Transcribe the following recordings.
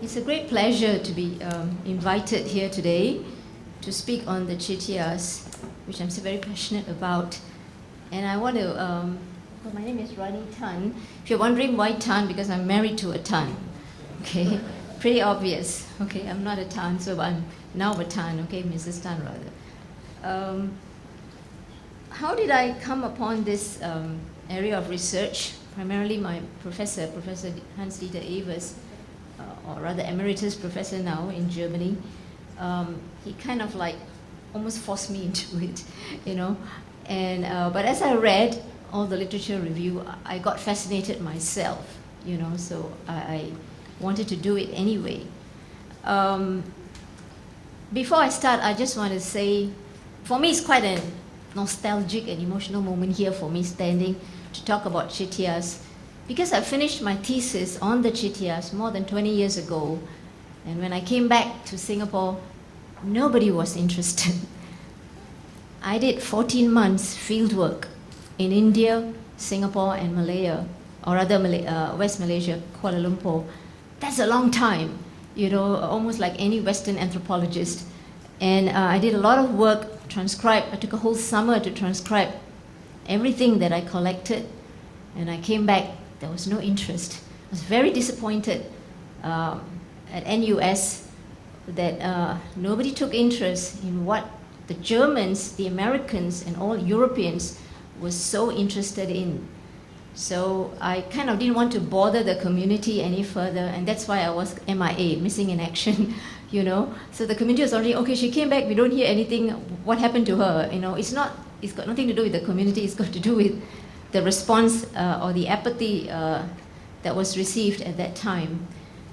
It's a great pleasure to be invited here today to speak on the Chettiars, which I'm so very passionate about. And I want to, well, my name is Rani Tan. If you're wondering why Tan, because I'm married to a Tan. Okay, pretty obvious. Okay, I'm not a Tan, so I'm now a Tan, okay, Mrs. Tan rather. How did I come upon this area of research? Primarily my professor, Professor Hans-Dieter Evers, or rather emeritus professor now in Germany, he kind of like almost forced me into it, you know. And but as I read all the literature review, I got fascinated myself, you know. So I wanted to do it anyway. Before I start, I just want to say, for me, it's quite a nostalgic and emotional moment here for me standing to talk about Chettiars, because I finished my thesis on the Chettiars more than 20 years ago, and when I came back to Singapore, nobody was interested. I did 14 months field work in India, Singapore, and Malaya, or rather West Malaysia, Kuala Lumpur. That's a long time, you know, almost like any Western anthropologist. And I did a lot of work, I took a whole summer to transcribe everything that I collected, and I came back. There was no interest. I was very disappointed at NUS that nobody took interest in what the Germans, the Americans, and all Europeans were so interested in. So I kind of didn't want to bother the community any further, and that's why I was MIA, missing in action, you know. So the community was already, okay, she came back, we don't hear anything, what happened to her? You know, it's got nothing to do with the community, it's got to do with the response or the apathy that was received at that time.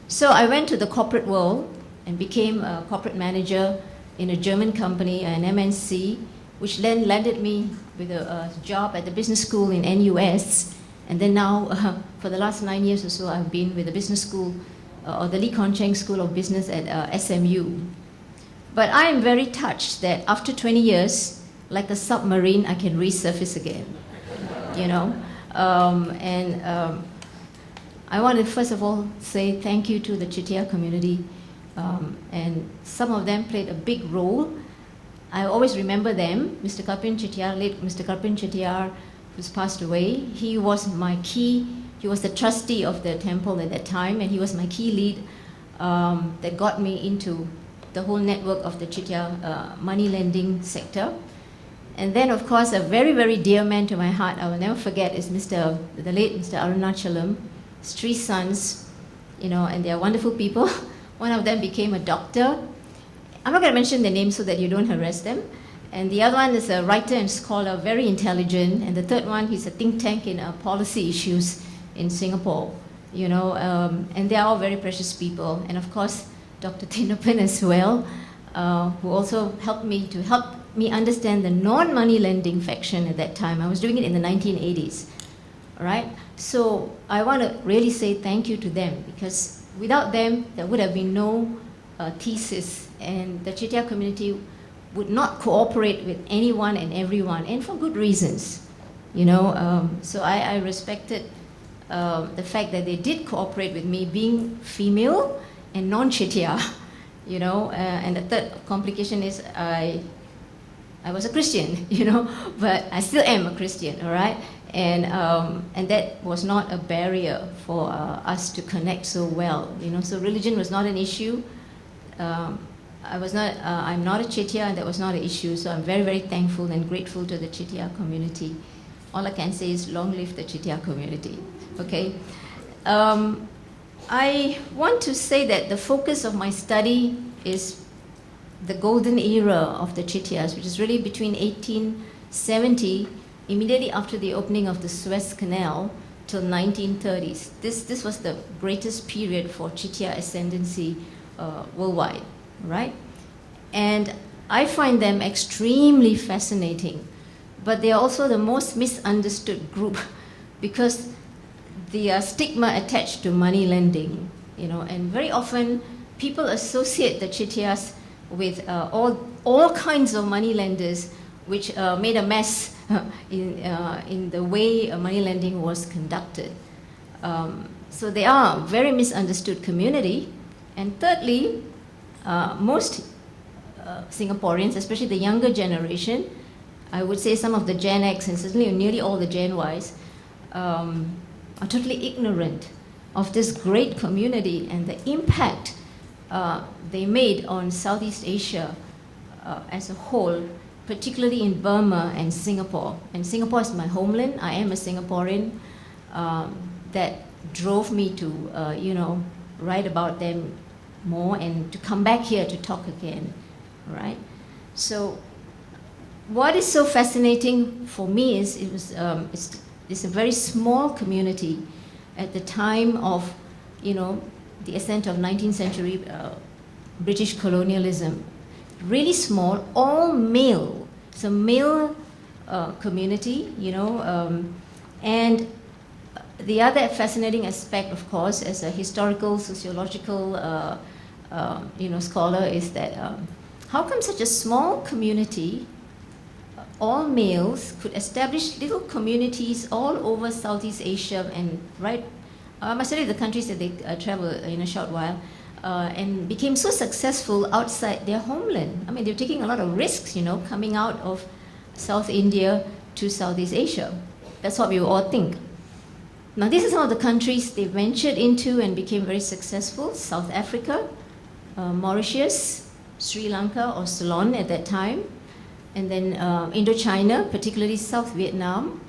So I went to the corporate world and became a corporate manager in a German company, an MNC, which then landed me with a job at the business school in NUS. And then now, for the last 9 years or so, I've been with the business school, or the Lee Kon Cheng School of Business at SMU. But I am very touched that after 20 years, like a submarine, I can resurface again, you know. I want to first of all say thank you to the Chettiar community, and some of them played a big role. I always remember them. Mr. Karpin Chettiar, late Mr. Karpin Chettiar, who's passed away, he was the trustee of the temple at that time, and he was my key lead that got me into the whole network of the Chettiar money lending sector. And then, of course, a very, very dear man to my heart, I will never forget, is the late Mr. Arunachalam. His 3 sons, you know, and they are wonderful people. One of them became a doctor. I'm not going to mention their names so that you don't harass them. And the other one is a writer and scholar, very intelligent. And the third one, he's a think tank in policy issues in Singapore, you know. And they are all very precious people. And of course, Dr. Thinappan as well, who also helped me understand the non-money lending faction at that time. I was doing it in the 1980s, all right? So I want to really say thank you to them, because without them, there would have been no thesis, and the Chettiar community would not cooperate with anyone and everyone, and for good reasons, you know. So I respected the fact that they did cooperate with me, being female and non-Chettiar, you know. And the third complication is I was a Christian, you know, but I still am a Christian, all right? And that was not a barrier for us to connect so well, you know. So religion was not an issue. I'm not a Chettiar, and that was not an issue. So I'm very, very thankful and grateful to the Chettiar community. All I can say is long live the Chettiar community. Okay. I want to say that the focus of my study is the golden era of the Chettiars, which is really between 1870, immediately after the opening of the Suez Canal, till 1930s. This was the greatest period for Chettiar ascendancy worldwide, right? And I find them extremely fascinating, but they are also the most misunderstood group because the stigma attached to money lending, you know, and very often people associate the Chettiars with all kinds of money lenders, which made a mess in the way money lending was conducted. So they are a very misunderstood community, And thirdly, most Singaporeans, especially the younger generation, I would say some of the Gen X and certainly nearly all the Gen Ys, are totally ignorant of this great community and the impact they made on Southeast Asia as a whole, particularly in Burma and Singapore. And Singapore is my homeland. I am a Singaporean. That drove me to, write about them more and to come back here to talk again, right? So what is so fascinating for me is it's a very small community at the time of, the ascent of 19th century British colonialism. Really small, all male. It's a male community, and the other fascinating aspect, of course, as a historical, sociological, scholar, is that how come such a small community, all males, could establish little communities all over Southeast Asia and I studied the countries that they travel in a short while, and became so successful outside their homeland. I mean, they're taking a lot of risks, coming out of South India to Southeast Asia. That's what we all think. Now, these are some of the countries they ventured into and became very successful. South Africa, Mauritius, Sri Lanka or Ceylon at that time, and then Indochina, particularly South Vietnam,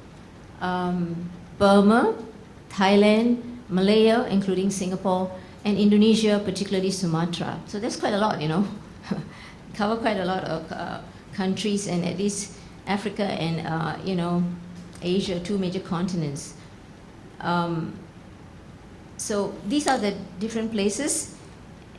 Burma, Thailand, Malaya, including Singapore, and Indonesia, particularly Sumatra. So that's quite a lot, cover quite a lot of countries, and at least Africa and, Asia, two major continents. So these are the different places,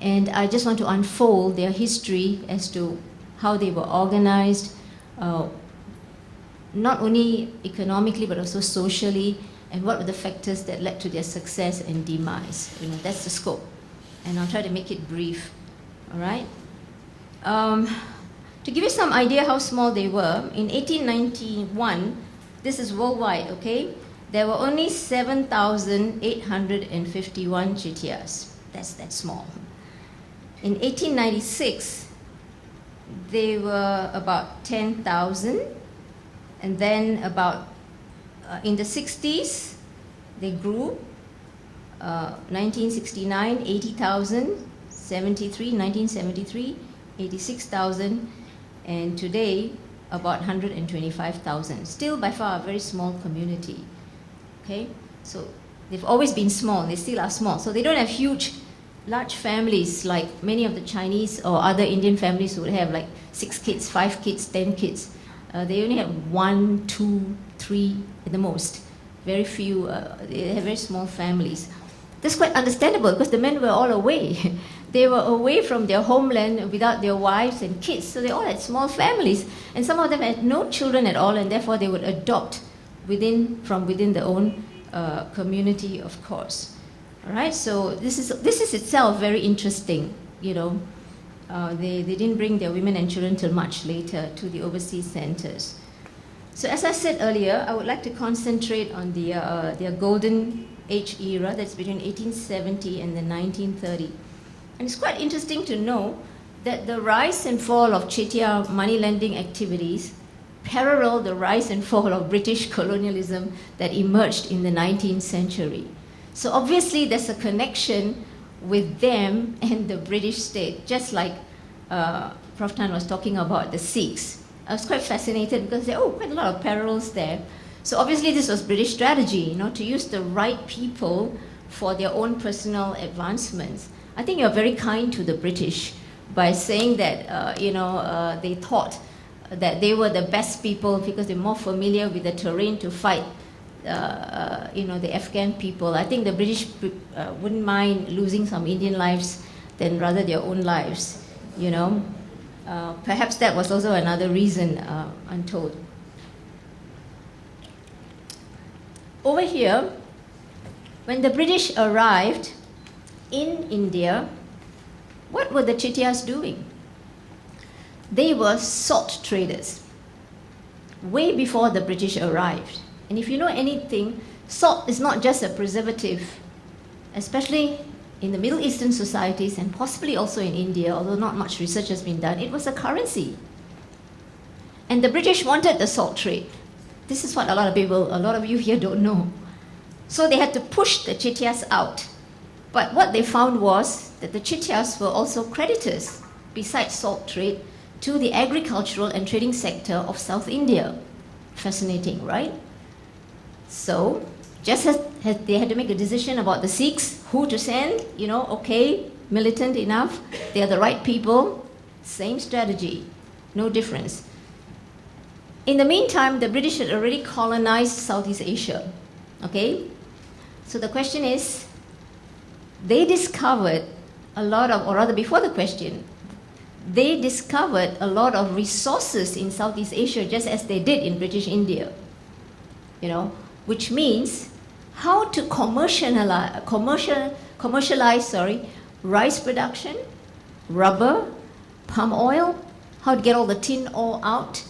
and I just want to unfold their history as to how they were organized, not only economically but also socially, and what were the factors that led to their success and demise. That's the scope, and I'll try to make it brief. All right. To give you some idea how small they were, in 1891, this is worldwide, okay? There were only 7,851 Chettiars. That's that small. In 1896, they were about 10,000, and then in the 60s, they grew. 1969, 80,000, 73, 1973, 86,000, and today, about 125,000. Still, by far, a very small community. Okay, so they've always been small. They still are small. So they don't have large families like many of the Chinese or other Indian families who would have like 6 kids, 5 kids, 10 kids. They only have 1, 2, 3 at the most. Very few. They have very small families. That's quite understandable because the men were all away. They were away from their homeland without their wives and kids. So they all had small families, and some of them had no children at all, and therefore they would adopt from within their own community, of course. All right. So this is itself very interesting. They didn't bring their women and children till much later to the overseas centers. So as I said earlier, I would like to concentrate on their golden age era, that's between 1870 and the 1930. And it's quite interesting to know that the rise and fall of Chettiar money lending activities parallel the rise and fall of British colonialism that emerged in the 19th century. So obviously there's a connection with them and the British state, just like Prof. Tan was talking about the Sikhs. I was quite fascinated because there are quite a lot of parallels there. So obviously this was British strategy, to use the right people for their own personal advancements. I think you're very kind to the British by saying that, they thought that they were the best people because they're more familiar with the terrain to fight, the Afghan people. I think the British wouldn't mind losing some Indian lives than rather their own lives, Perhaps that was also another reason, untold. Over here, when the British arrived in India, what were the Chettiars doing? They were salt traders, way before the British arrived. And if you know anything, salt is not just a preservative, especially in the Middle Eastern societies and possibly also in India, although not much research has been done, it was a currency. And the British wanted the salt trade. This is what a lot of you here don't know. So they had to push the Chettiars out. But what they found was that the Chettiars were also creditors, besides salt trade, to the agricultural and trading sector of South India. Fascinating, right? So, just as they had to make a decision about the Sikhs, who to send, okay, militant enough, they are the right people, same strategy, no difference. In the meantime, the British had already colonized Southeast Asia, okay? So the question is, they discovered a lot of, or rather before the question, they discovered a lot of resources in Southeast Asia just as they did in British India, which means how to commercialize rice production, rubber, palm oil, how to get all the tin ore out,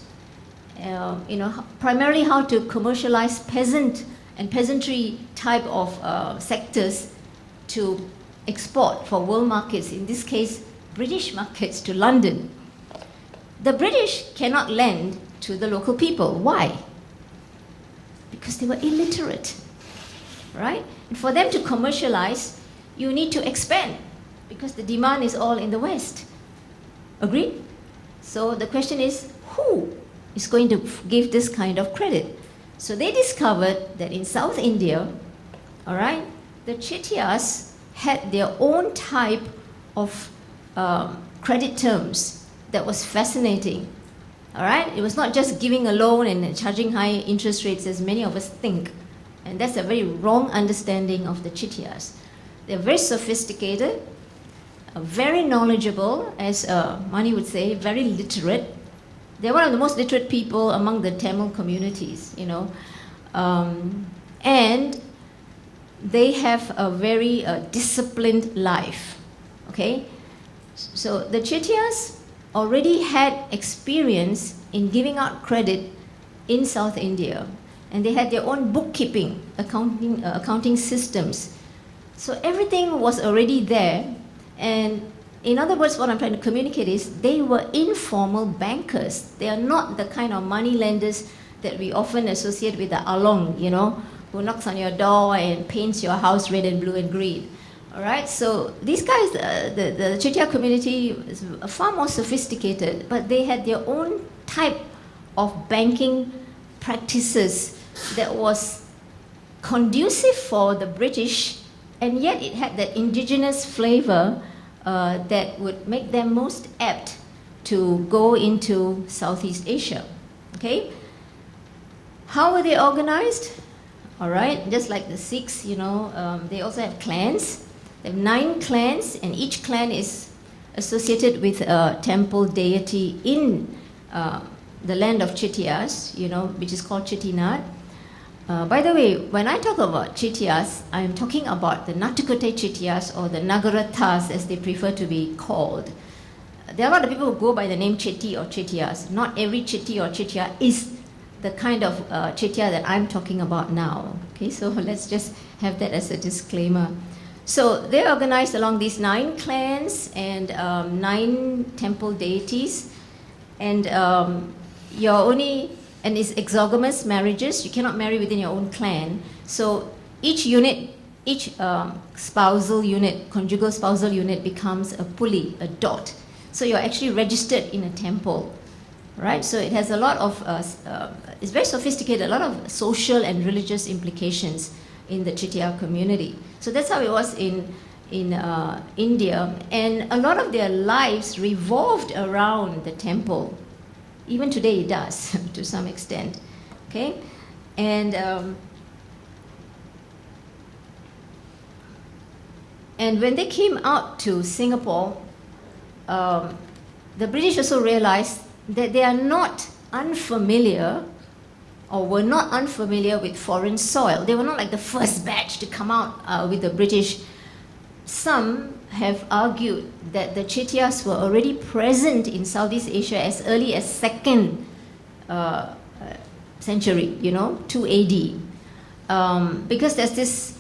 primarily how to commercialize peasant and peasantry type of sectors to export for world markets, in this case, British markets to London. The British cannot lend to the local people. Why? Because they were illiterate, right? And for them to commercialize, you need to expand because the demand is all in the West. Agreed? So the question is, who is going to give this kind of credit? So they discovered that in South India, all right, the Chettiars had their own type of credit terms that was fascinating. All right, it was not just giving a loan and charging high interest rates as many of us think, and that's a very wrong understanding of the Chettiars. They're very sophisticated, very knowledgeable, as Mani would say, very literate. They're one of the most literate people among the Tamil communities, and they have a very disciplined life, okay? So the Chettiars already had experience in giving out credit in South India, and they had their own bookkeeping, accounting systems. So everything was already there, and in other words, what I'm trying to communicate is they were informal bankers. They are not the kind of money lenders that we often associate with the along, who knocks on your door and paints your house red and blue and green. All right, so these guys, the Chettiar community is far more sophisticated, but they had their own type of banking practices that was conducive for the British, and yet it had that indigenous flavor that would make them most apt to go into Southeast Asia. Okay? How were they organized? All right, just like the Sikhs, they also have clans. They have 9 clans, and each clan is associated with a temple deity in the land of Chettiars, which is called Chettinad. By the way, when I talk about Chettiars, I am talking about the Nattukotai Chettiars, or the Nagarathas as they prefer to be called. There are a lot of people who go by the name Chetti or Chettiars. Not every Chetti or Chettiar is the kind of Chettiar that I'm talking about now. Okay, so let's just have that as a disclaimer. So they're organized along these 9 clans and 9 temple deities, and it's exogamous marriages. You cannot marry within your own clan. So each unit, each spousal unit, conjugal spousal unit becomes a puli, a dot. So you're actually registered in a temple, right? So it has a lot of, it's very sophisticated, a lot of social and religious implications in the Chettiar community. So that's how it was in India, and a lot of their lives revolved around the temple. Even today it does, to some extent, okay? And when they came out to Singapore, the British also realized that they are not unfamiliar, or were not unfamiliar with foreign soil. They were not like the first batch to come out with the British. Some have argued that the Chettiars were already present in Southeast Asia as early as 2nd century, 2 AD. Because there's this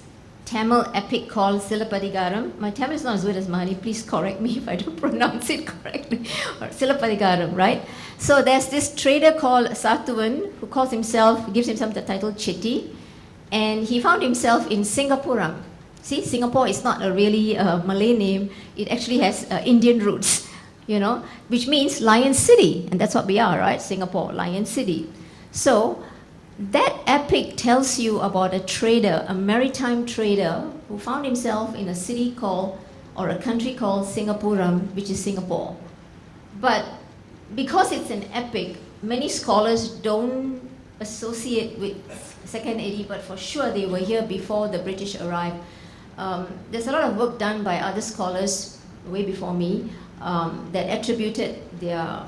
Tamil epic called Silappadigaram. My Tamil is not as good as Mahani. Please correct me if I don't pronounce it correctly. Or Silappadigaram, right? So there's this trader called Sathuvan who gives himself the title Chetty, and he found himself in Singapuram. See, Singapore is not a really Malay name. It actually has Indian roots, which means Lion City, and that's what we are, right? Singapore, Lion City. So that epic tells you about a trader, a maritime trader, who found himself in a city or a country called Singapuram, which is Singapore. But because it's an epic, many scholars don't associate with Second AD, but for sure they were here before the British arrived. There's a lot of work done by other scholars way before me that attributed their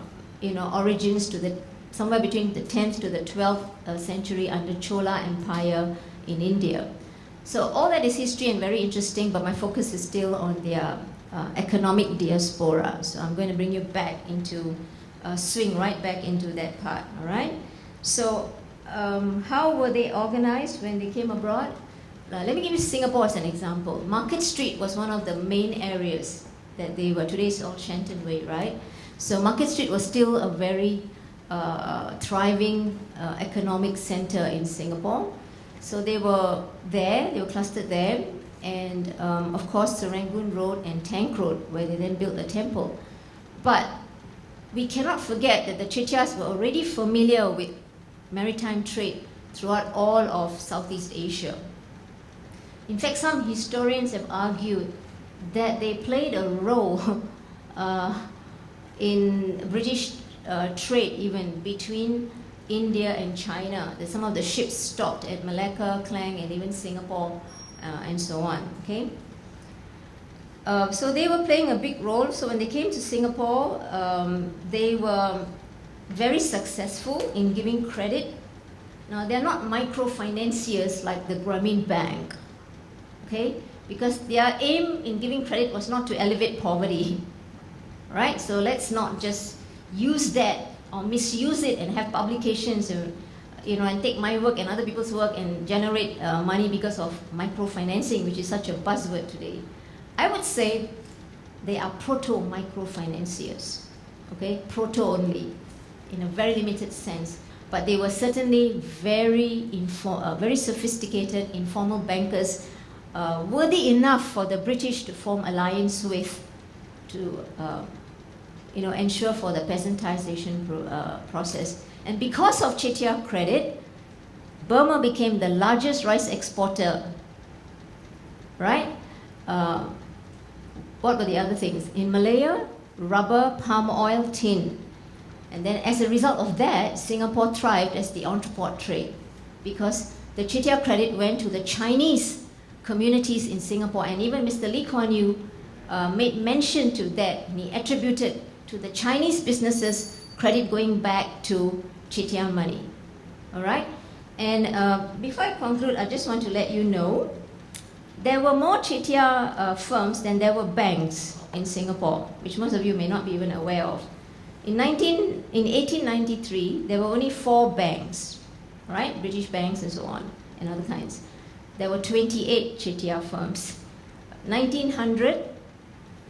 origins to somewhere between the 10th to the 12th century under Chola Empire in India. So all that is history and very interesting, but my focus is still on their economic diaspora. So I'm going to bring you back into, swing right back into that part, all right? So how were they organized when they came abroad? Let me give you Singapore as an example. Market Street was one of the main areas that they were. Today it's all Shenton Way, right? So Market Street was still a very thriving economic center in Singapore. So they were clustered there, and of course Serangoon Road and Tank Road, where they then built a temple. But we cannot forget that the Chettiars were already familiar with maritime trade throughout all of Southeast Asia. In fact, some historians have argued that they played a role in British trade even between India and China. That some of the ships stopped at Malacca, Klang, and even Singapore, and so on. Okay. So they were playing a big role. So when they came to Singapore, they were very successful in giving credit. Now they're not microfinanciers like the Grameen Bank, okay? Because their aim in giving credit was not to elevate poverty, right? So let's not just use that or misuse it and have publications and take my work and other people's work and generate money because of microfinancing, which is such a buzzword today. I would say they are proto-microfinanciers, okay? Proto only, in a very limited sense. But they were certainly very sophisticated, informal bankers, worthy enough for the British to form alliance with, to ensure for the peasantization process. And because of Chettiar credit, Burma became the largest rice exporter, right? What were the other things? In Malaya, rubber, palm oil, tin. And then as a result of that, Singapore thrived as the entrepot trade, because the Chettiar credit went to the Chinese communities in Singapore, and even Mr. Lee Kuan Yew made mention to that, and he attributed to the Chinese businesses credit going back to Chettiar money. All right? And before I conclude, I just want to let you know, there were more Chettiar firms than there were banks in Singapore, which most of you may not be even aware of. In 1893, there were only 4 banks, right? British banks and so on, and other kinds. There were 28 Chettiar firms. 1900,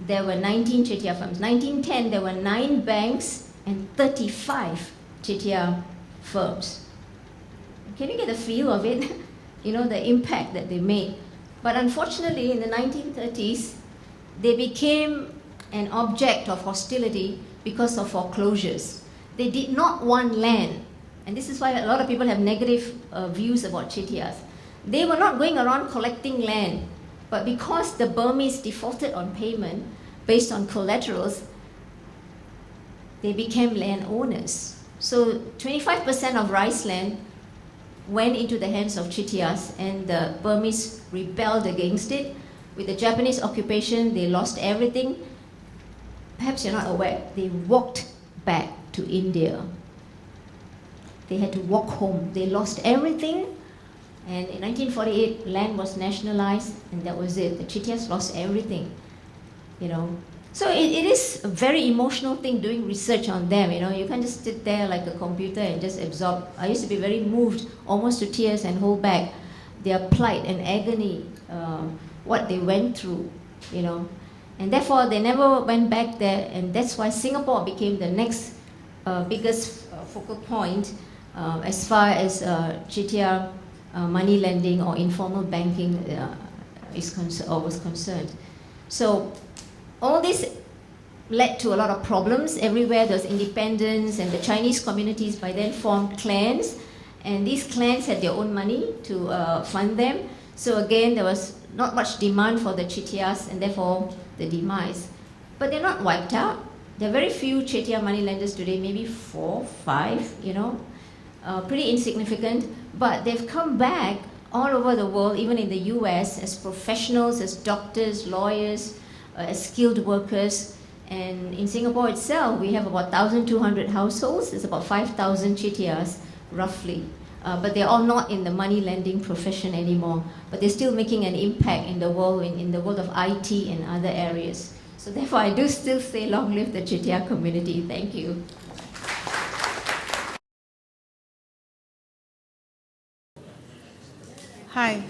there were 19 Chettiar firms. 1910, there were 9 banks and 35 Chettiar firms. Can you get a feel of it? The impact that they made. But unfortunately, in the 1930s, they became an object of hostility because of foreclosures. They did not want land. And this is why a lot of people have negative views about Chettiars. They were not going around collecting land, but because the Burmese defaulted on payment based on collaterals, they became landowners. So 25% of rice land went into the hands of Chettiars, and the Burmese rebelled against it. With the Japanese occupation, they lost everything. Perhaps you're not aware, they walked back to India. They had to walk home. They lost everything, and in 1948, land was nationalized, and that was it. The Chettiars lost everything, So it is a very emotional thing doing research on them, You can't just sit there like a computer and just absorb. I used to be very moved, almost to tears, and hold back their plight and agony what they went through, you know. And therefore, they never went back there, and that's why Singapore became the next biggest focal point as far as GTR money lending or informal banking was concerned. So all this led to a lot of problems everywhere. There was independence, and the Chinese communities by then formed clans, and these clans had their own money to fund them. So again, there was not much demand for the Chettiars, and therefore the demise. But they're not wiped out. There are very few Chettiar money lenders today, maybe 4, 5, you know, pretty insignificant, but they've come back all over the world, even in the US, as professionals, as doctors, lawyers, as skilled workers. And in Singapore itself, we have about 1,200 households. There's about 5,000 Chettiars, roughly. But they're all not in the money lending profession anymore. But they're still making an impact in the world, in the world of IT and other areas. So therefore, I do still say long live the Chettiar community. Thank you. Hi,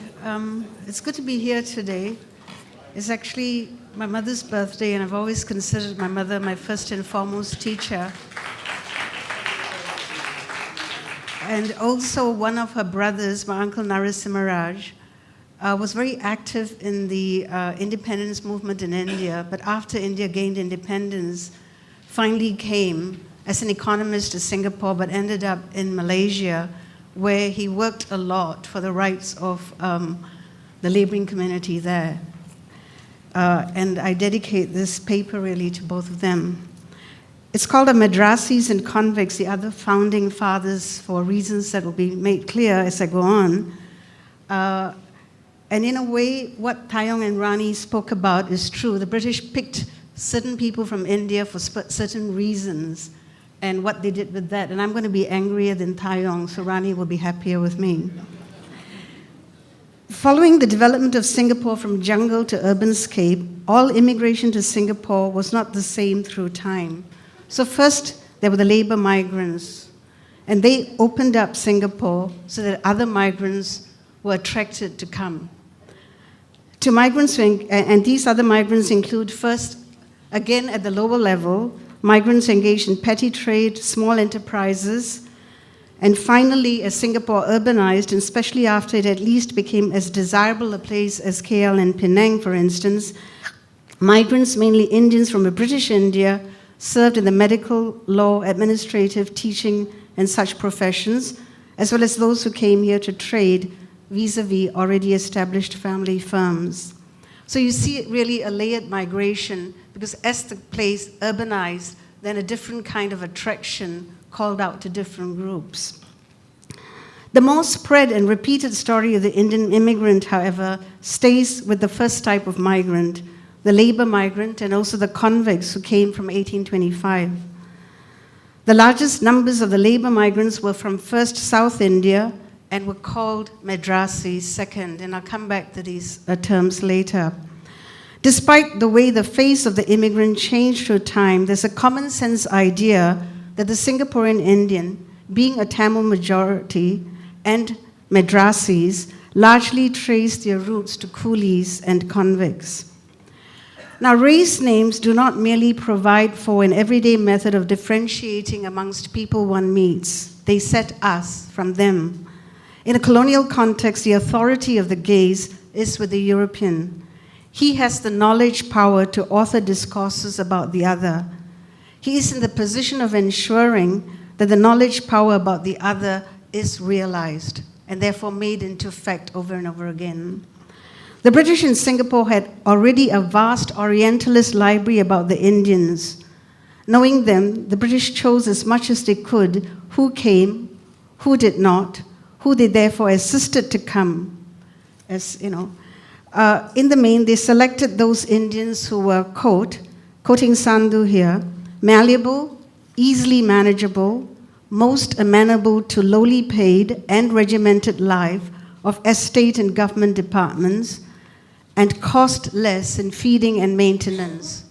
it's good to be here today. It's actually my mother's birthday, and I've always considered my mother my first and foremost teacher. And also one of her brothers, my uncle Narasimharaj, was very active in the independence movement in India, but after India gained independence, finally came as an economist to Singapore, but ended up in Malaysia, where he worked a lot for the rights of the laboring community there. And I dedicate this paper really to both of them. It's called a Madrasis and Convicts, the other founding fathers, for reasons that will be made clear as I go on. And in a way, what Tayong and Rani spoke about is true. The British picked certain people from India for certain reasons, and what they did with that. And I'm going to be angrier than Tayong, so Rani will be happier with me. Following the development of Singapore from jungle to urbanscape, all immigration to Singapore was not the same through time. So first, there were the labor migrants, and they opened up Singapore so that other migrants were attracted to come. To migrants, and these other migrants include first, again at the lower level, migrants engaged in petty trade, small enterprises, and finally, as Singapore urbanized, and especially after it at least became as desirable a place as KL and Penang, for instance, migrants, mainly Indians from a British India, served in the medical, law, administrative, teaching, and such professions, as well as those who came here to trade vis-a-vis already established family firms. So you see really a layered migration, because as the place urbanized, then a different kind of attraction called out to different groups. The more spread and repeated story of the Indian immigrant, however, stays with the first type of migrant, the labor migrant, and also the convicts who came from 1825. The largest numbers of the labor migrants were from first South India and were called Madrasis second, and I'll come back to these terms later. Despite the way the face of the immigrant changed through time, there's a common sense idea that the Singaporean Indian, being a Tamil majority, and Madrasis largely trace their roots to coolies and convicts. Now, race names do not merely provide for an everyday method of differentiating amongst people one meets. They set us from them. In a colonial context, the authority of the gaze is with the European. He has the knowledge power to author discourses about the other. He is in the position of ensuring that the knowledge power about the other is realized and therefore made into fact over and over again. The British in Singapore had already a vast Orientalist library about the Indians. Knowing them, the British chose as much as they could who came, who did not, who they therefore assisted to come. As you know, in the main, they selected those Indians who were, quoting Sandhu here, malleable, easily manageable, most amenable to lowly paid and regimented life of estate and government departments, and cost less in feeding and maintenance,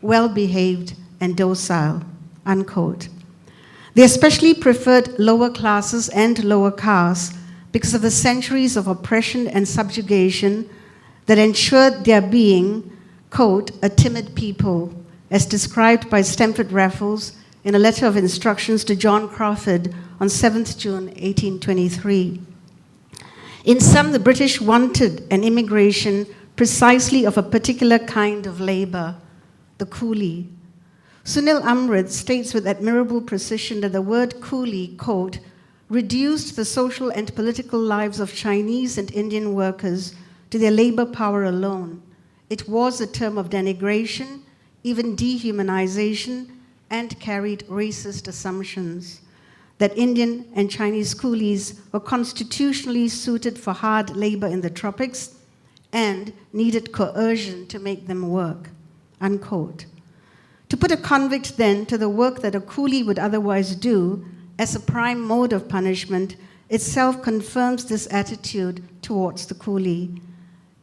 well-behaved and docile, unquote. They especially preferred lower classes and lower castes because of the centuries of oppression and subjugation that ensured their being, quote, a timid people, as described by Stamford Raffles in a letter of instructions to John Crawford on 7th June 1823. In sum, the British wanted an immigration precisely of a particular kind of labor, the coolie. Sunil Amrit states with admirable precision that the word coolie, quote, reduced the social and political lives of Chinese and Indian workers to their labor power alone. It was a term of denigration, even dehumanization, and carried racist assumptions that Indian and Chinese coolies were constitutionally suited for hard labor in the tropics and needed coercion to make them work, unquote. To put a convict then to the work that a coolie would otherwise do as a prime mode of punishment itself confirms this attitude towards the coolie.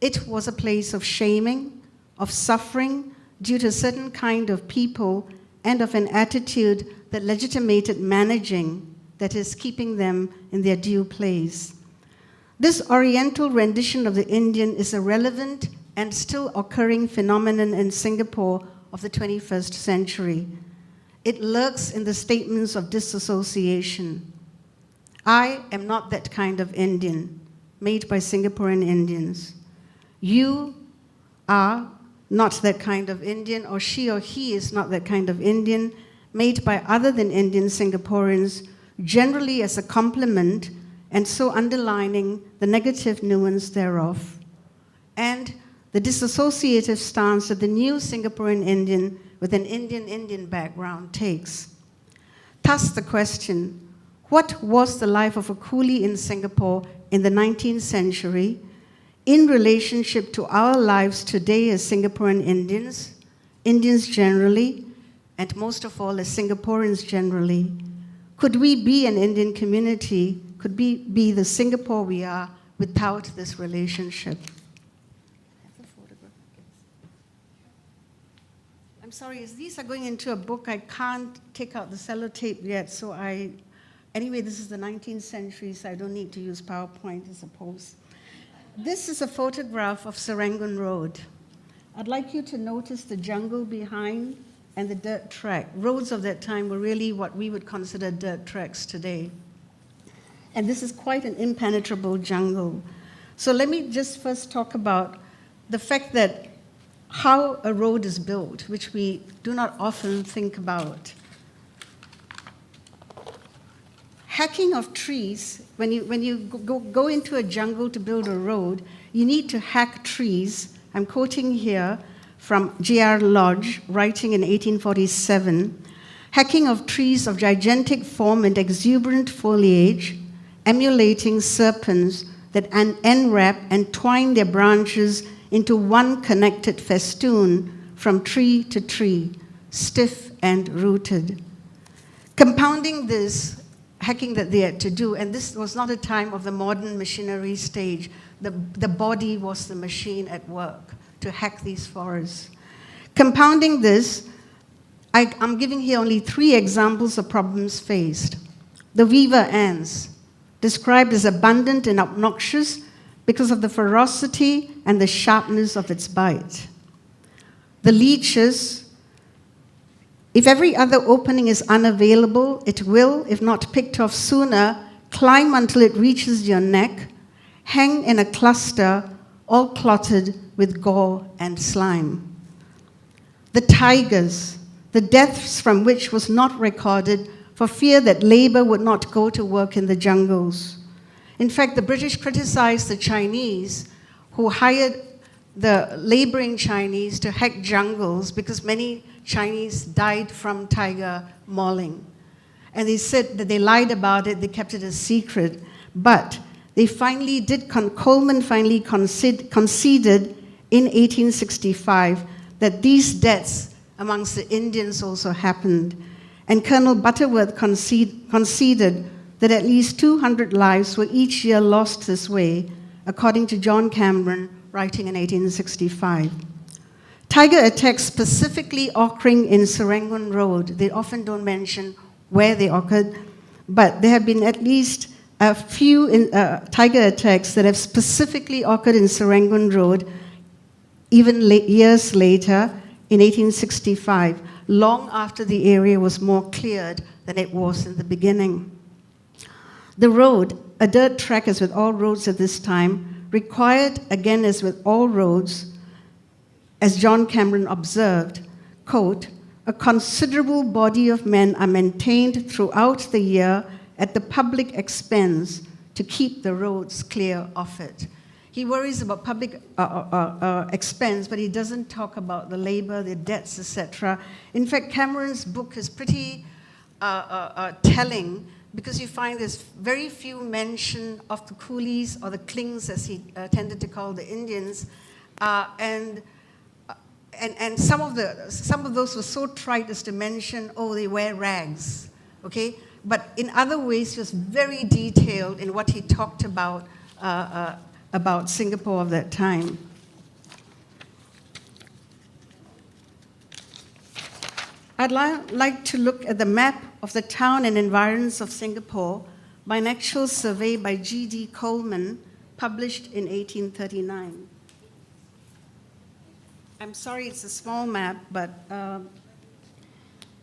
It was a place of shaming, of suffering due to a certain kind of people and of an attitude that legitimated managing, that is, keeping them in their due place. This Oriental rendition of the Indian is a relevant and still occurring phenomenon in Singapore of the 21st century. It lurks in the statements of disassociation. I am not that kind of Indian, made by Singaporean Indians. You are not that kind of Indian, or she or he is not that kind of Indian, made by other than Indian Singaporeans, generally as a compliment, and so underlining the negative nuance thereof. And the disassociative stance that the new Singaporean Indian with an Indian background takes. Thus the question, what was the life of a coolie in Singapore in the 19th century in relationship to our lives today as Singaporean Indians, Indians generally, and most of all as Singaporeans generally? Could we be an Indian community? Could we be the Singapore we are without this relationship? I'm sorry, as these are going into a book, I can't take out the sellotape yet, so anyway, this is the 19th century, so I don't need to use PowerPoint, I suppose. This is a photograph of Serangoon Road. I'd like you to notice the jungle behind and the dirt track. Roads of that time were really what we would consider dirt tracks today. And this is quite an impenetrable jungle. So let me just first talk about the fact that how a road is built, which we do not often think about. Hacking of trees, when you go into a jungle to build a road, you need to hack trees. I'm quoting here from J.R. Lodge, writing in 1847, hacking of trees of gigantic form and exuberant foliage, emulating serpents that enwrap and twine their branches into one connected festoon from tree to tree, stiff and rooted. Compounding this hacking that they had to do, and this was not a time of the modern machinery stage. The body was the machine at work to hack these forests. Compounding this, I'm giving here only 3 examples of problems faced. The weaver ants, described as abundant and obnoxious because of the ferocity and the sharpness of its bite. The leeches, if every other opening is unavailable, it will, if not picked off sooner, climb until it reaches your neck, hang in a cluster, all clotted with gore and slime. The tigers, the deaths from which was not recorded for fear that labor would not go to work in the jungles. In fact, the British criticized the Chinese who hired the laboring Chinese to hack jungles because many Chinese died from tiger mauling. And they said that they lied about it, they kept it a secret. But they finally did, Coleman finally conceded in 1865 that these deaths amongst the Indians also happened. And Colonel Butterworth conceded that at least 200 lives were each year lost this way, according to John Cameron, writing in 1865. Tiger attacks specifically occurring in Serangoon Road. They often don't mention where they occurred, but there have been at least a few tiger attacks that have specifically occurred in Serangoon Road, even years later, in 1865, long after the area was more cleared than it was in the beginning. The road, a dirt track as with all roads at this time, required, again as with all roads, as John Cameron observed, quote, "A considerable body of men are maintained throughout the year at the public expense to keep the roads clear of it." He worries about public expense, but he doesn't talk about the labor, the debts, etc. In fact, Cameron's book is pretty telling, because you find there's very few mention of the coolies or the klings, as he tended to call the Indians, and some of those were so trite as to mention, oh, they wear rags, okay? But in other ways, he was very detailed in what he talked about Singapore of that time. I'd like to look at the map of the town and environs of Singapore by an actual survey by G.D. Coleman, published in 1839. I'm sorry it's a small map, but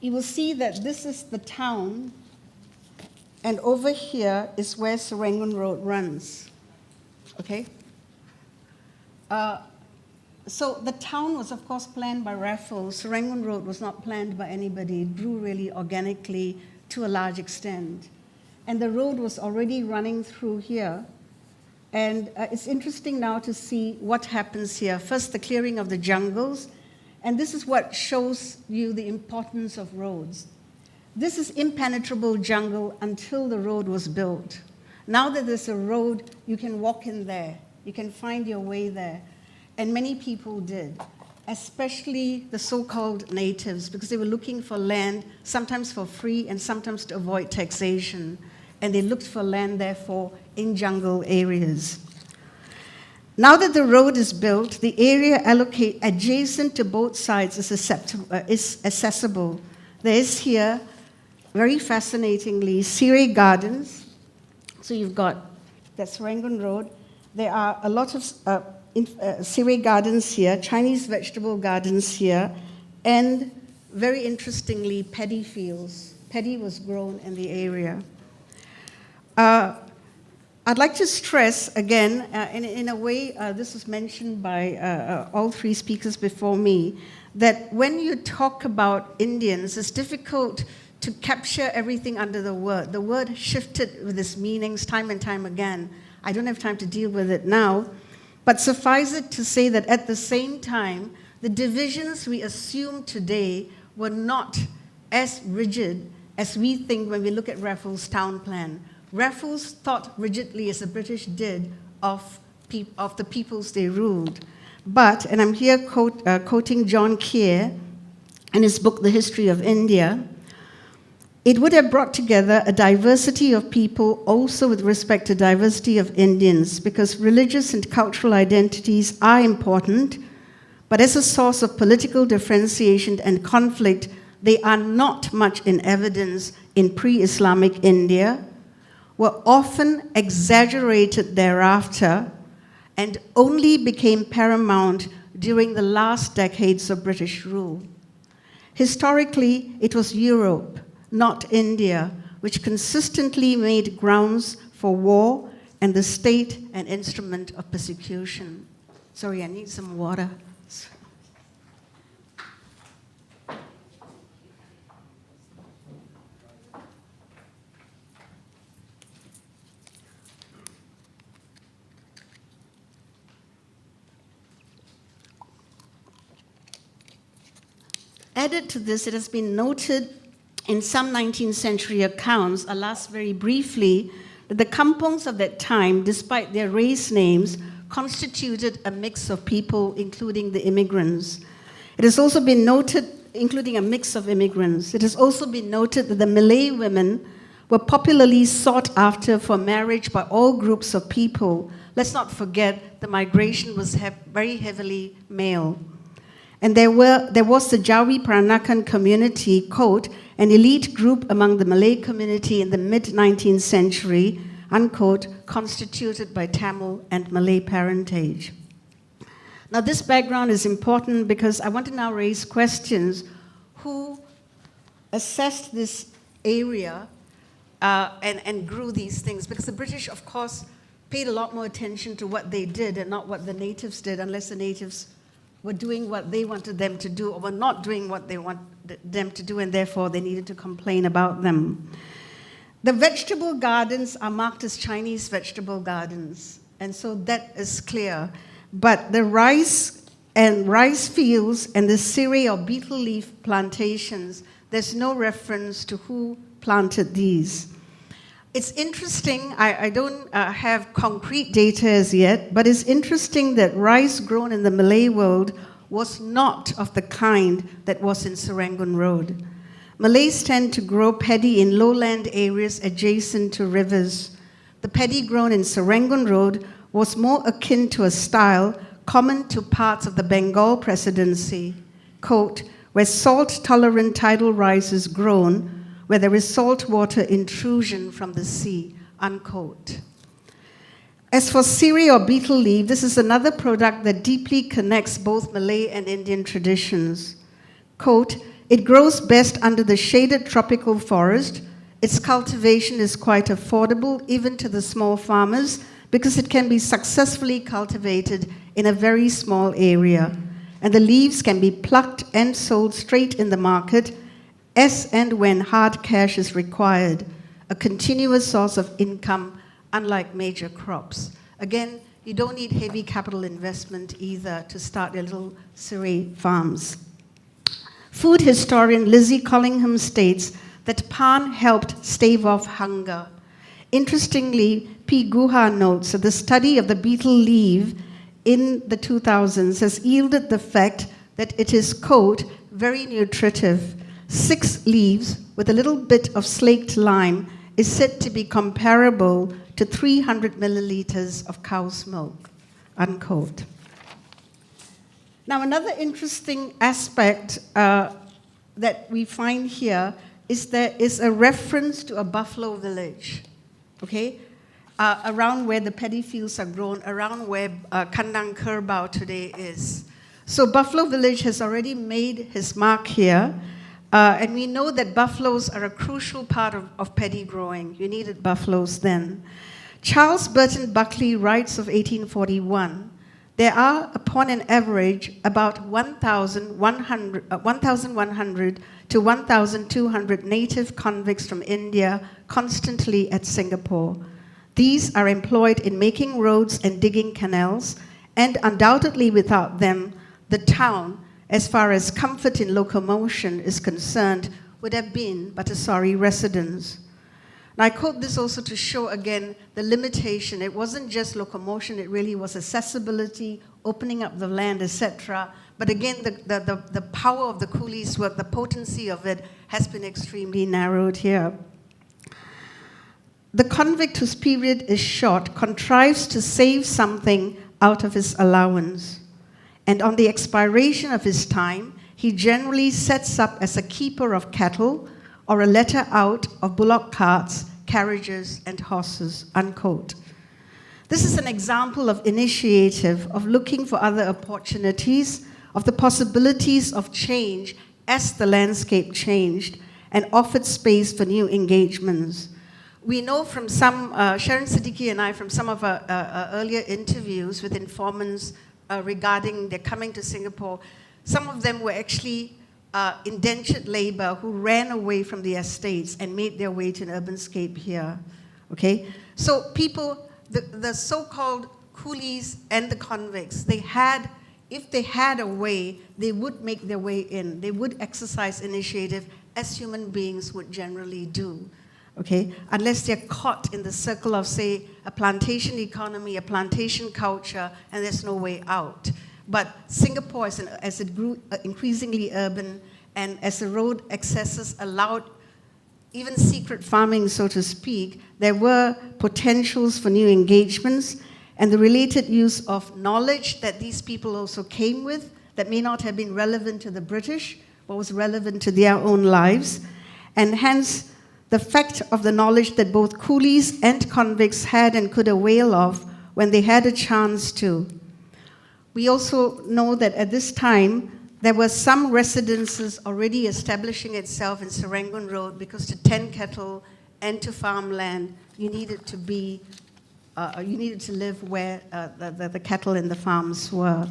you will see that this is the town, and over here is where Serangoon Road runs. Okay? So the town was, of course, planned by Raffles. Serangoon Road was not planned by anybody. It grew really organically to a large extent. And the road was already running through here. And it's interesting now to see what happens here. First, the clearing of the jungles. And this is what shows you the importance of roads. This is impenetrable jungle until the road was built. Now that there's a road, you can walk in there. You can find your way there. And many people did, especially the so-called natives, because they were looking for land, sometimes for free and sometimes to avoid taxation. And they looked for land, therefore, in jungle areas. Now that the road is built, the area adjacent to both sides is accessible. There is here, very fascinatingly, Sireh Gardens. So you've got, that's Serangoon Road. There are a lot of Sireh Gardens here, Chinese vegetable gardens here, and very interestingly, paddy fields. Paddy was grown in the area. I'd like to stress again, in a way, this was mentioned by all three speakers before me, that when you talk about Indians, it's difficult to capture everything under the word. The word shifted with its meanings time and time again. I don't have time to deal with it now, but suffice it to say that at the same time, the divisions we assume today were not as rigid as we think when we look at Raffles' town plan. Raffles thought rigidly, as the British did, of the peoples they ruled. But, and I'm here quoting John Keir in his book, The History of India, it would have brought together a diversity of people also with respect to diversity of Indians, because religious and cultural identities are important, but as a source of political differentiation and conflict, they are not much in evidence in pre-Islamic India, were often exaggerated thereafter, and only became paramount during the last decades of British rule. Historically, it was Europe, not India, which consistently made grounds for war and the state an instrument of persecution. Sorry, I need some water. Added to this, it has been noted in some 19th century accounts, alas very briefly, that the kampongs of that time, despite their race names, constituted a mix of people, including the immigrants. It has also been noted, including a mix of immigrants, it has also been noted that the Malay women were popularly sought after for marriage by all groups of people. Let's not forget the migration was very heavily male. And there was the Jawi Peranakan community, quote, an elite group among the Malay community in the mid-19th century, unquote, constituted by Tamil and Malay parentage. Now, this background is important because I want to now raise questions. Who assessed this area and grew these things? Because the British, of course, paid a lot more attention to what they did and not what the natives did, unless the natives were doing what they wanted them to do or were not doing what they wanted them to do, and therefore they needed to complain about them. The vegetable gardens are marked as Chinese vegetable gardens, and so that is clear. But the rice fields and the siri or beetle leaf plantations, there's no reference to who planted these. It's interesting, I don't have concrete data as yet, but it's interesting that rice grown in the Malay world was not of the kind that was in Serangoon Road. Malays tend to grow paddy in lowland areas adjacent to rivers. The paddy grown in Serangoon Road was more akin to a style common to parts of the Bengal Presidency, quote, where salt-tolerant tidal rice is grown, where there is saltwater intrusion from the sea, unquote. As for siri or beetle leaf, this is another product that deeply connects both Malay and Indian traditions. Quote, it grows best under the shaded tropical forest. Its cultivation is quite affordable, even to the small farmers, because it can be successfully cultivated in a very small area. And the leaves can be plucked and sold straight in the market, as and when hard cash is required, a continuous source of income, unlike major crops. Again, you don't need heavy capital investment either to start your little siri farms. Food historian Lizzie Collingham states that pan helped stave off hunger. Interestingly, P. Guha notes that the study of the beetle leaf in the 2000s has yielded the fact that it is, quote, very nutritive. 6 leaves with a little bit of slaked lime is said to be comparable to 300 milliliters of cow's milk, unquote. Now, another interesting aspect that we find here is there is a reference to a buffalo village, okay, around where the paddy fields are grown, around where Kandang Kerbau today is. So Buffalo Village has already made his mark here. And we know that buffaloes are a crucial part of paddy growing. You needed buffaloes then. Charles Burton Buckley writes of 1841, there are, upon an average, about 1,100 to 1,200 native convicts from India constantly at Singapore. These are employed in making roads and digging canals, and undoubtedly without them, the town, as far as comfort in locomotion is concerned, would have been but a sorry residence. And I quote this also to show again the limitation. It wasn't just locomotion, it really was accessibility, opening up the land, etc. But again, the power of the coolies' work, the potency of it has been extremely narrowed here. The convict whose period is short contrives to save something out of his allowance. And on the expiration of his time, he generally sets up as a keeper of cattle or a letter out of bullock carts, carriages, and horses, unquote. This is an example of initiative, of looking for other opportunities, of the possibilities of change as the landscape changed and offered space for new engagements. We know from some, Sharon Siddiqui and I, from some of our earlier interviews with informants regarding their coming to Singapore, some of them were actually indentured labor who ran away from the estates and made their way to an urbanscape here, okay? So people, the so-called coolies and the convicts, they had, if they had a way, they would make their way in. They would exercise initiative as human beings would generally do, okay? Unless they're caught in the circle of, say, a plantation economy, a plantation culture, and there's no way out. But Singapore, as it grew increasingly urban, and as the road accesses allowed even secret farming, so to speak, there were potentials for new engagements and the related use of knowledge that these people also came with that may not have been relevant to the British, but was relevant to their own lives. And hence, the fact of the knowledge that both coolies and convicts had and could avail of when they had a chance to. We also know that at this time, there were some residences already establishing itself in Serangoon Road because to tend cattle and to farmland, you needed to live where the cattle and the farms were.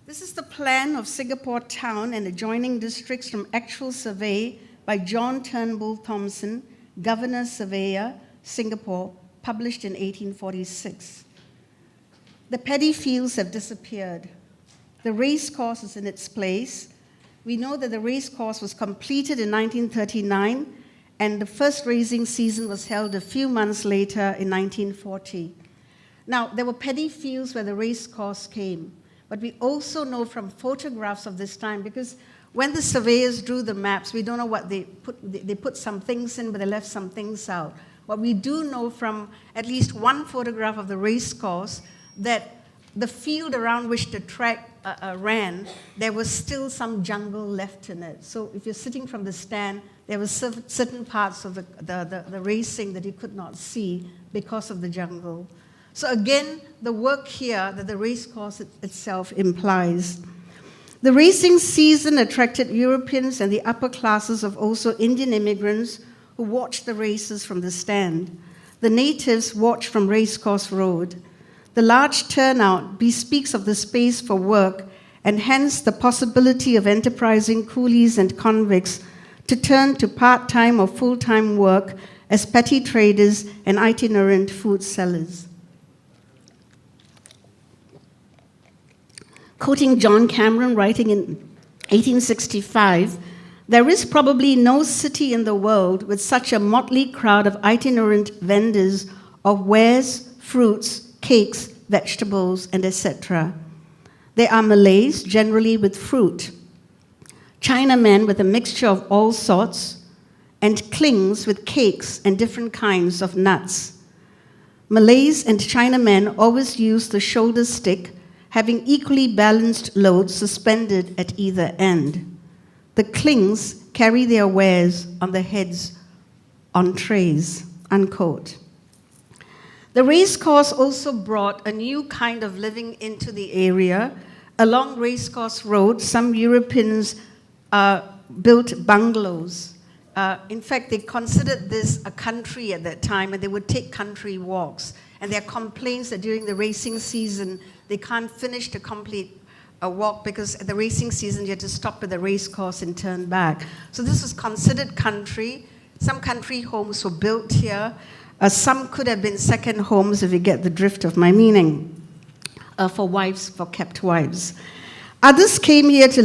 This is the plan of Singapore town and adjoining districts from actual survey by John Turnbull Thompson, Governor Surveyor, Singapore, published in 1846. The paddy fields have disappeared. The race course is in its place. We know that the race course was completed in 1939, and the first racing season was held a few months later in 1940. Now, there were paddy fields where the race course came, but we also know from photographs of this time, because when the surveyors drew the maps, we don't know what they put. They put some things in, but they left some things out. What we do know from at least one photograph of the race course, that the field around which the track ran, there was still some jungle left in it. So if you're sitting from the stand, there were certain parts of the racing that you could not see because of the jungle. So again, the work here that the race course itself implies. The racing season attracted Europeans and the upper classes of also Indian immigrants who watched the races from the stand. The natives watched from Racecourse Road. The large turnout bespeaks of the space for work and hence the possibility of enterprising coolies and convicts to turn to part-time or full-time work as petty traders and itinerant food sellers. Quoting John Cameron, writing in 1865, "There is probably no city in the world with such a motley crowd of itinerant vendors of wares, fruits, cakes, vegetables, and etc. There are Malays, generally with fruit, Chinamen with a mixture of all sorts, and Klings with cakes and different kinds of nuts. Malays and Chinamen always use the shoulder stick, having equally balanced loads suspended at either end. The Klings carry their wares on their heads on trays," unquote. The racecourse also brought a new kind of living into the area. Along Racecourse Road, some Europeans built bungalows. In fact, they considered this a country at that time, and they would take country walks. And there are complaints that during the racing season, they can't finish the complete walk because at the racing season, you had to stop at the race course and turn back. So this was considered country. Some country homes were built here. Some could have been second homes, if you get the drift of my meaning, for wives, for kept wives. Others came to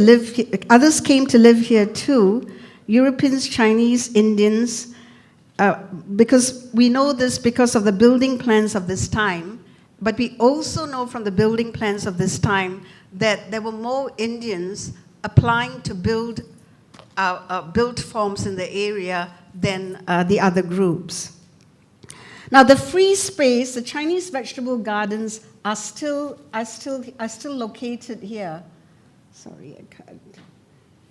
live here too, Europeans, Chinese, Indians, because we know this because of the building plans of this time, but we also know from the building plans of this time that there were more Indians applying to build forms in the area than the other groups. Now, the free space, the Chinese vegetable gardens are still located here. Sorry, I can't.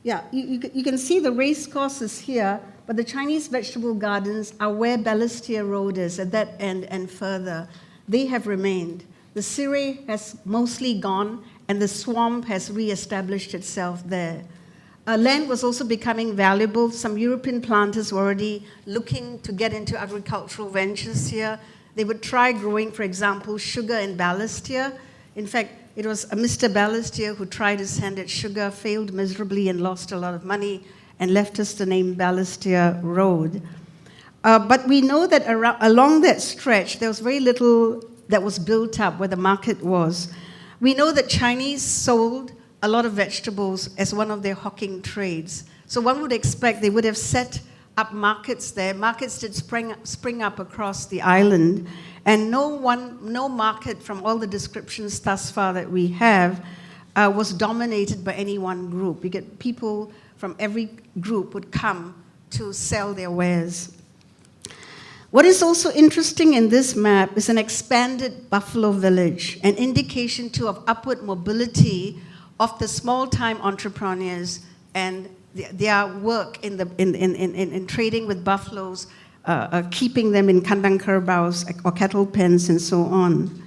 Yeah, you can see the race courses here, but the Chinese vegetable gardens are where Balestier Road is, at that end and further. They have remained. The Sireh has mostly gone, and the swamp has re-established itself there. Land was also becoming valuable. Some European planters were already looking to get into agricultural ventures here. They would try growing, for example, sugar in Balestier. In fact, it was a Mr. Balestier who tried his hand at sugar, failed miserably and lost a lot of money, and left us the name Balestier Road. But we know that along that stretch, there was very little that was built up where the market was. We know that Chinese sold a lot of vegetables as one of their hawking trades. So one would expect they would have set up markets there. Markets did spring up across the island, and no market from all the descriptions thus far that we have was dominated by any one group. You get people from every group would come to sell their wares. What is also interesting in this map is an expanded buffalo village, an indication too of upward mobility of the small-time entrepreneurs and their work in trading with buffaloes keeping them in kandang kerabaos or cattle pens and so on.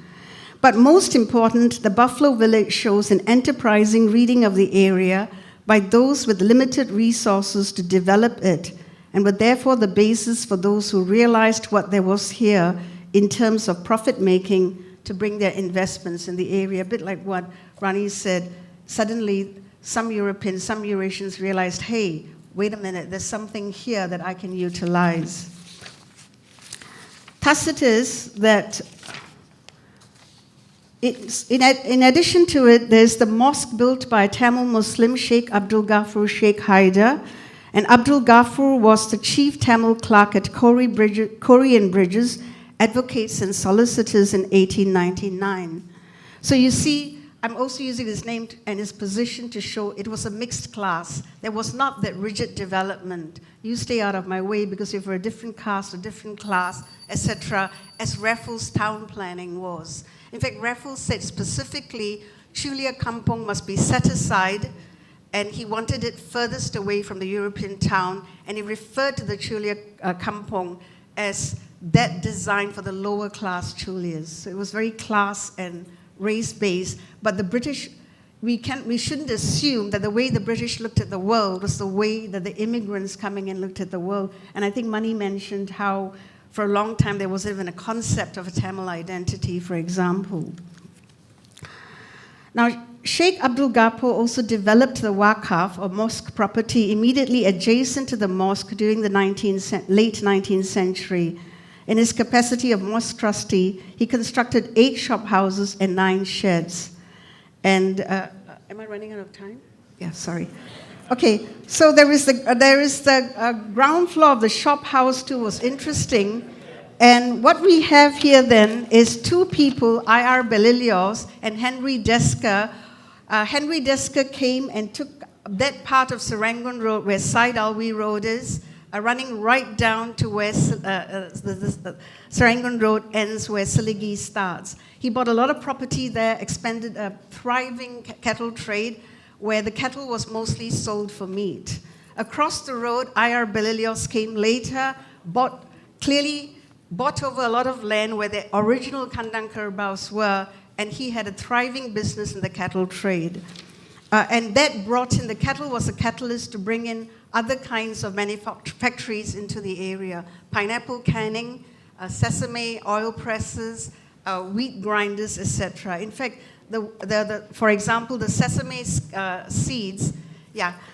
But most important, the Buffalo Village shows an enterprising reading of the area by those with limited resources to develop it, and were therefore the basis for those who realized what there was here in terms of profit-making to bring their investments in the area. A bit like what Rani said, suddenly some Europeans, some Eurasians realized, hey, wait a minute, there's something here that I can utilize. Thus it is that in addition to it, there's the mosque built by Tamil Muslim Sheikh Abdul Ghaffur Sheikh Haidar, and Abdul Ghaffur was the chief Tamil clerk at Corey and Bridges, Advocates and Solicitors in 1899. So you see, I'm also using his name and his position to show it was a mixed class. There was not that rigid development. You stay out of my way because you're for a different caste, a different class, etc., as Raffles town planning was. In fact, Raffles said specifically, Chulia Kampong must be set aside, and he wanted it furthest away from the European town, and he referred to the Chulia Kampong as that design for the lower class Chulias. So it was very class and race-based, but the British, we shouldn't assume that the way the British looked at the world was the way that the immigrants coming in looked at the world. And I think Mani mentioned how for a long time there wasn't even a concept of a Tamil identity, for example. Now, Sheikh Abdul Ghaffur also developed the Waqaf, or mosque property, immediately adjacent to the mosque during the late 19th century. In his capacity of mosque trustee, he constructed 8 shop houses and 9 sheds. And, am I running out of time? Yeah, sorry. Okay, so there is the ground floor of the shop house too, was interesting. And what we have here then is 2 people, I.R. Belilios and Henry Desker. Henry Desker came and took that part of Serangoon Road where Syed Alwi Road is, running right down to where the Serangoon Road ends, where Siligi starts. He bought a lot of property there, expanded a thriving cattle trade, where the cattle was mostly sold for meat. Across the road, I.R. Belilios came later, bought over a lot of land where the original kandang kerabaos were, and he had a thriving business in the cattle trade. And that brought in, the cattle was a catalyst to bring in other kinds of factories into the area. Pineapple canning, sesame oil presses, wheat grinders, etc. In fact, for example, the sesame seeds,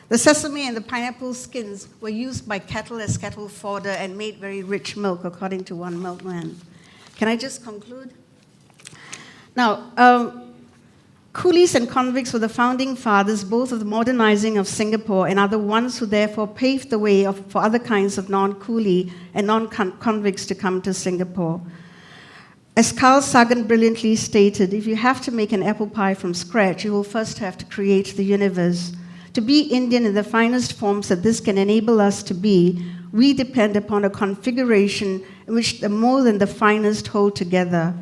the sesame and the pineapple skins were used by cattle as cattle fodder and made very rich milk, according to one milkman. Can I just conclude? Now, coolies and convicts were the founding fathers, both of the modernizing of Singapore, and are the ones who therefore paved the way for other kinds of non-coolie and non-convicts to come to Singapore. As Carl Sagan brilliantly stated, if you have to make an apple pie from scratch, you will first have to create the universe. To be Indian in the finest forms that this can enable us to be, we depend upon a configuration in which the more than the finest hold together.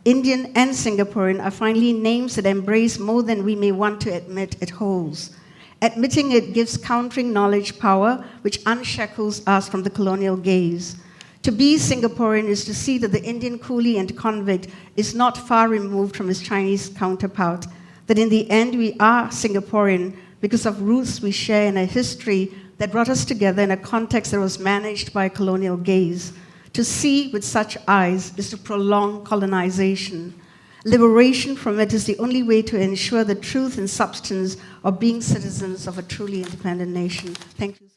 Indian and Singaporean are finally names that embrace more than we may want to admit it holds. Admitting it gives countering knowledge power, which unshackles us from the colonial gaze. To be Singaporean is to see that the Indian coolie and convict is not far removed from his Chinese counterpart, that in the end we are Singaporean because of roots we share in a history that brought us together in a context that was managed by a colonial gaze. To see with such eyes is to prolong colonization. Liberation from it is the only way to ensure the truth and substance of being citizens of a truly independent nation. Thank you.